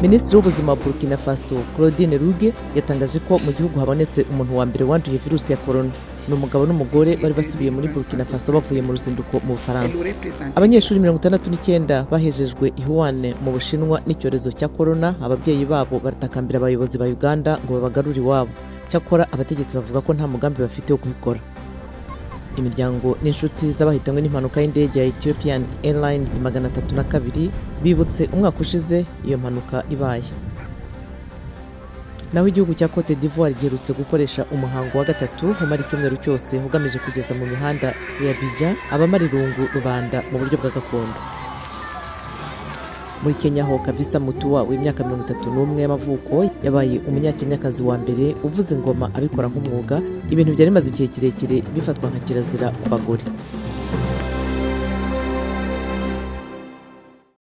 Minisitiri w'ubuzima wa Burkina Faso Claudine Ruge yatangaje ko mu gihugu habonetse umuntu wa mbere wanduye virusi ya corona. Ni umugabo n'umugore bari basubiye muri Burkina Faso bavuye mu ruzinduko mu Bufaransa. Abanyeshuri 69 bahejejwe i Wuhan mu Bushinwa n'icyorezo cya corona. Ababyeyi babo baratakambira abayobozi ba Uganda ngo babagarure iwabo. Cyakora abategetsi bavuga ko nta mugambi bafite wo kubikora. Imiryango n'inshuti z'abahitanywe n'impanuka y'indege ya Ethiopian Airlines 302 bibutse umwaka ushize iyo mpanuka ibaye. Naho igihugu cya Cote d'Ivoire giherutse gukoresha umuhango wa gatatu umara icyumweru cyose ugamije kugeza mu mihanda ya Abidjan abamara irungu rubanda mu buryo bwa gakondo. Muri Kenya ho Kavisa Mutua w'imyaka 31 y'amavuko yabaye umunyakenyakazi wa mbere uvuza ingoma abikora nk'umwuga, ibintu byari bimaze igihe kirekire bifatwa nka kirazira ku bagore.